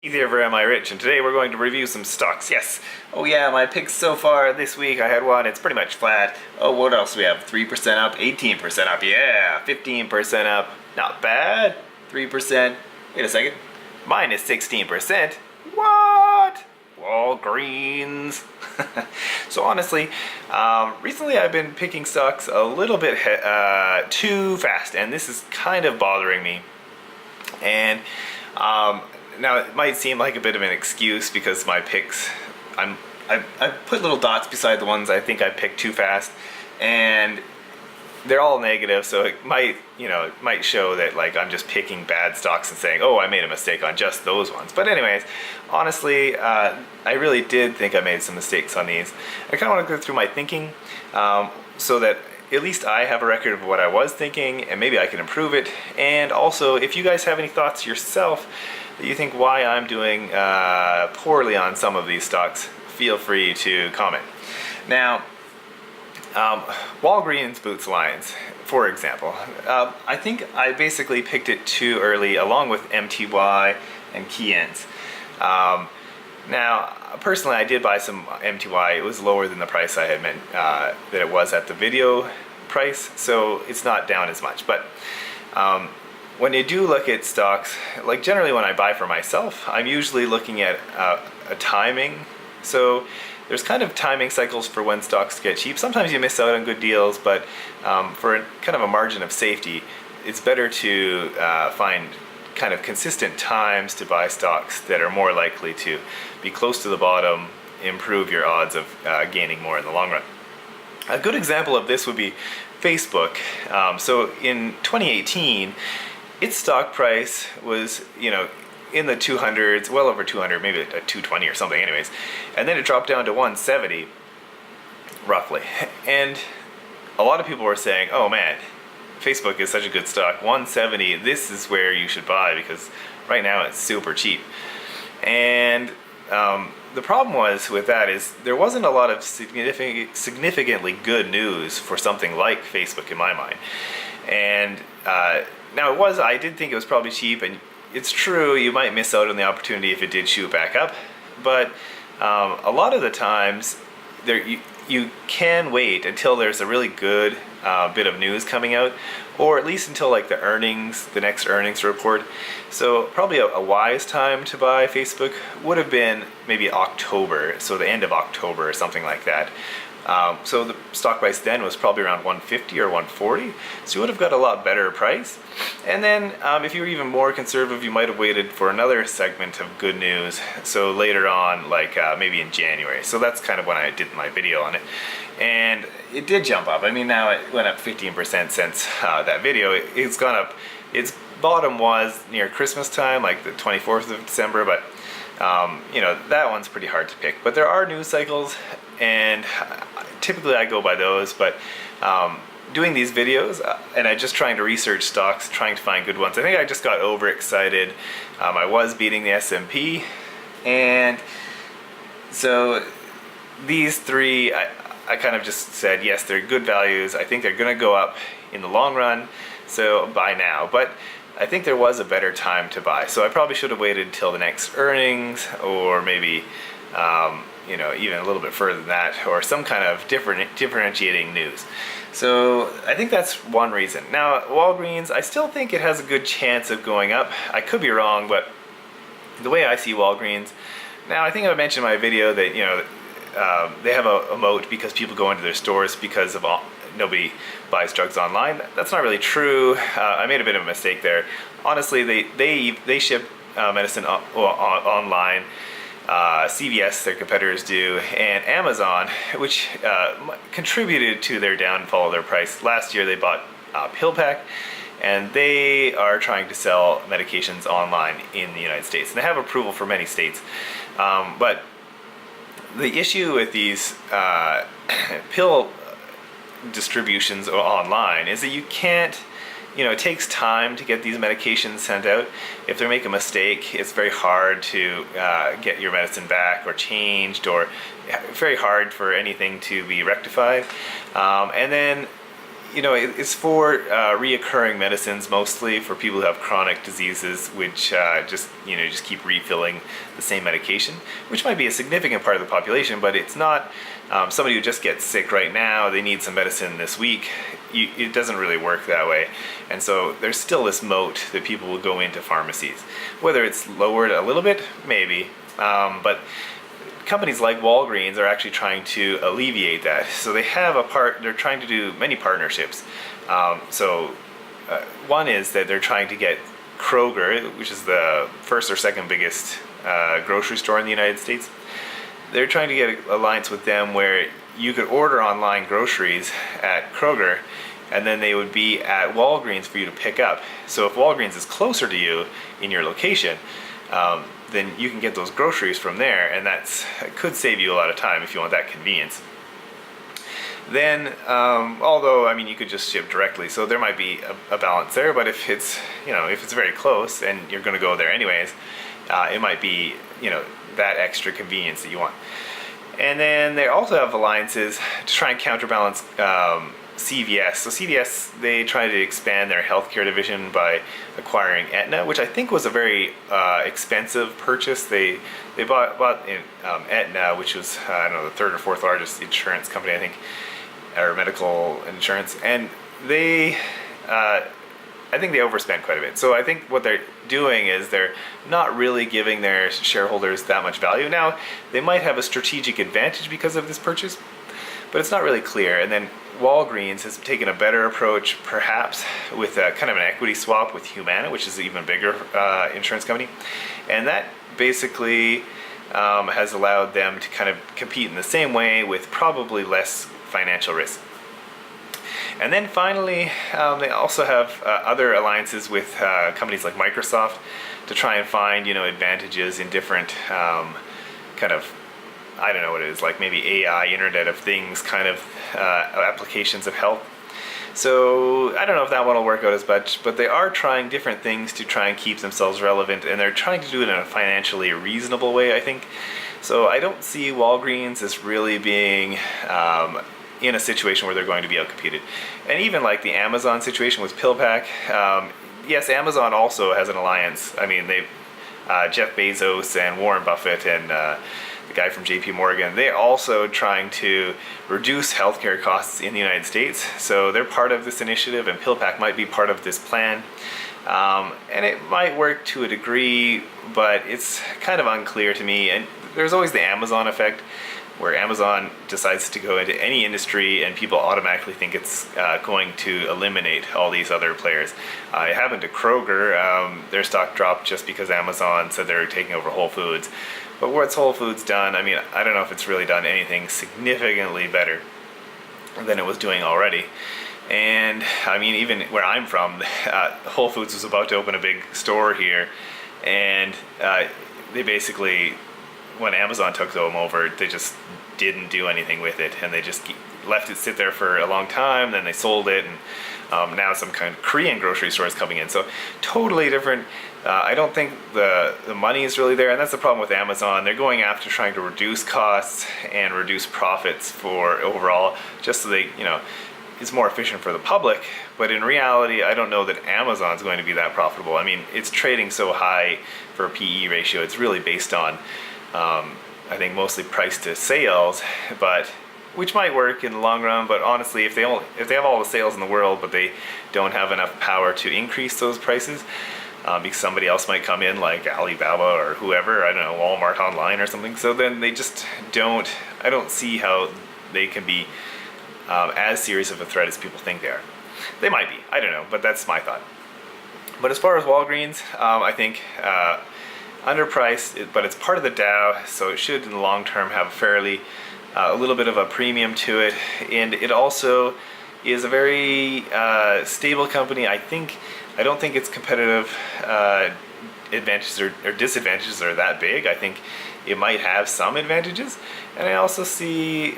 Easy over Am I Rich, and today we're going to review some stocks. Yes. Oh yeah, my picks so far this week, I had one, it's pretty much flat. Oh, what else do we have? 3% up, 18% up, yeah, 15% up. Not bad. 3%. Wait a second. Minus 16%. What? Walgreens. So honestly, recently I've been picking stocks a little bit too fast, and this is kind of bothering me. And now it might seem like a bit of an excuse because my picks, I put little dots beside the ones I think I picked too fast, and they're all negative, so it might, it might show that like I'm just picking bad stocks and saying, oh, I made a mistake on just those ones. But anyways, honestly, I really did think I made some mistakes on these. I kind of want to go through my thinking so that at least I have a record of what I was thinking, and maybe I can improve it. And also, if you guys have any thoughts yourself that you think why I'm doing poorly on some of these stocks, feel free to comment. Now, Walgreens Boots Alliance, for example, I think I basically picked it too early along with MTY and Keyens. Now, personally, I did buy some MTY. It was lower than the price I had meant that it was at the video price, so it's not down as much. But when you do look at stocks, like generally when I buy for myself, I'm usually looking at a timing. So there's kind of timing cycles for when stocks get cheap. Sometimes you miss out on good deals, but for kind of a margin of safety, it's better to find kind of consistent times to buy stocks that are more likely to be close to the bottom, improve your odds of gaining more in the long run. A good example of this would be Facebook. So in 2018, its stock price was, in the 200s, well over 200, maybe at 220 or something anyways. And then it dropped down to 170, roughly. And a lot of people were saying, oh man, Facebook is such a good stock. 170, this is where you should buy because right now it's super cheap. And the problem was with that is there wasn't a lot of significantly good news for something like Facebook in my mind. And now I did think it was probably cheap, and it's true, you might miss out on the opportunity if it did shoot back up, but a lot of the times you can wait until there's a really good bit of news coming out, or at least until like the next earnings report. So probably a wise time to buy Facebook would have been maybe October, so the end of October or something like that. So the stock price then was probably around 150 or 140, so you would have got a lot better price. And then if you were even more conservative, you might have waited for another segment of good news, so later on, like maybe in January. So that's kind of when I did my video on it, and it did jump up. I mean, now it went up 15% since that video. It's gone up. Its bottom was near Christmas time, like the 24th of December, but that one's pretty hard to pick. But there are news cycles, and typically I go by those, but doing these videos and I just trying to research stocks, trying to find good ones, I think I just got overexcited. I was beating the S&P, and so these three I kind of just said, yes, they're good values, I think they're gonna go up in the long run, so buy now. But I think there was a better time to buy, so I probably should have waited until the next earnings, or maybe even a little bit further than that, or some kind of differentiating news. So I think that's one reason. Now, Walgreens, I still think it has a good chance of going up. I could be wrong, but the way I see Walgreens, now I think I mentioned in my video that they have a moat because people go into their stores because of nobody buys drugs online. That's not really true. I made a bit of a mistake there. Honestly, they ship medicine online. CVS, their competitors do, and Amazon, which contributed to their downfall of their price. Last year they bought PillPack, and they are trying to sell medications online in the United States. And they have approval for many states. But the issue with these pill distributions online is that you can't, it takes time to get these medications sent out. If they make a mistake, it's very hard to get your medicine back or changed, or very hard for anything to be rectified. And then it's for reoccurring medicines, mostly for people who have chronic diseases, which just keep refilling the same medication, which might be a significant part of the population, but it's not somebody who just gets sick right now, they need some medicine this week. It doesn't really work that way. And so there's still this moat that people will go into pharmacies. Whether it's lowered a little bit, maybe, but companies like Walgreens are actually trying to alleviate that. So they're trying to do many partnerships. One is that they're trying to get Kroger, which is the first or second biggest grocery store in the United States. They're trying to get an alliance with them where you could order online groceries at Kroger, and then they would be at Walgreens for you to pick up. So if Walgreens is closer to you in your location, then you can get those groceries from there, and it could save you a lot of time if you want that convenience. Then, although, I mean, you could just ship directly, so there might be a balance there, but if it's very close and you're going to go there anyways, it might be, that extra convenience that you want. And then they also have alliances to try and counterbalance CVS. So CVS, they try to expand their healthcare division by acquiring Aetna, which I think was a very expensive purchase. They bought Aetna, which was the third or fourth largest insurance company, I think, or medical insurance, and I think they overspent quite a bit. So I think what they're doing is they're not really giving their shareholders that much value. Now, they might have a strategic advantage because of this purchase, but it's not really clear. And then Walgreens has taken a better approach, perhaps, with kind of an equity swap with Humana, which is an even bigger insurance company. And that basically has allowed them to kind of compete in the same way with probably less financial risk. And then finally, they also have other alliances with companies like Microsoft to try and find, advantages in different kind of, I don't know what it is, like maybe AI, Internet of Things kind of applications of health. So I don't know if that one will work out as much, but they are trying different things to try and keep themselves relevant, and they're trying to do it in a financially reasonable way, I think. So I don't see Walgreens as really being in a situation where they're going to be outcompeted. And even like the Amazon situation with PillPack, yes, Amazon also has an alliance. I mean, Jeff Bezos and Warren Buffett and the guy from JP Morgan, they're also trying to reduce healthcare costs in the United States. So they're part of this initiative, and PillPack might be part of this plan. And it might work to a degree, but it's kind of unclear to me. And there's always the Amazon effect, where Amazon decides to go into any industry and people automatically think it's going to eliminate all these other players. It happened to Kroger. Their stock dropped just because Amazon said they're taking over Whole Foods. But what's Whole Foods done? I mean, I don't know if it's really done anything significantly better than it was doing already. And I mean, even where I'm from, Whole Foods was about to open a big store here, and they basically, when Amazon took them over, they just didn't do anything with it, and they just left it sit there for a long time. Then they sold it, and now some kind of Korean grocery store is coming in. So totally different. I don't think the money is really there, and that's the problem with Amazon. They're going after trying to reduce costs and reduce profits for overall, just so they, it's more efficient for the public. But in reality, I don't know that Amazon's going to be that profitable. I mean, it's trading so high for a PE ratio. It's really based on I think mostly price to sales, but which might work in the long run. But honestly, if they have all the sales in the world, but they don't have enough power to increase those prices, because somebody else might come in, like Alibaba or whoever, I don't know, Walmart online or something. So then they just don't. I don't see how they can be as serious of a threat as people think they are. They might be. I don't know, but that's my thought. But as far as Walgreens, I think. Underpriced, but it's part of the Dow, so it should in the long term have a little bit of a premium to it, and it also is a very stable company. I don't think its competitive advantages or disadvantages are that big. I think it might have some advantages, and I also see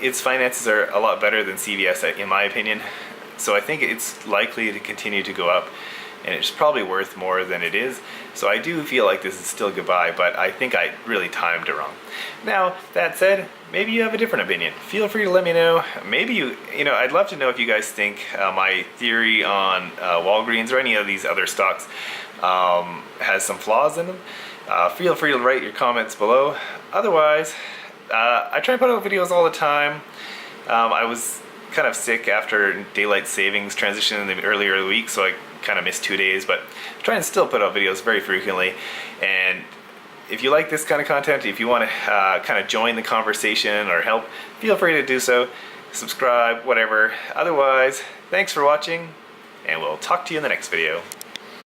its finances are a lot better than CVS in my opinion, so I think it's likely to continue to go up. and it's probably worth more than it is. So I do feel like this is still goodbye, but I think I really timed it wrong. Now, that said, maybe you have a different opinion. Feel free to let me know. Maybe you know, I'd love to know if you guys think my theory on Walgreens or any of these other stocks has some flaws in them. Feel free to write your comments below. Otherwise, I try to put out videos all the time. I was kind of sick after daylight savings transition in the earlier week, so I kind of missed 2 days, but I try and still put out videos very frequently. And if you like this kind of content, if you want to kind of join the conversation or help, feel free to do so. Subscribe, whatever. Otherwise, thanks for watching, and we'll talk to you in the next video.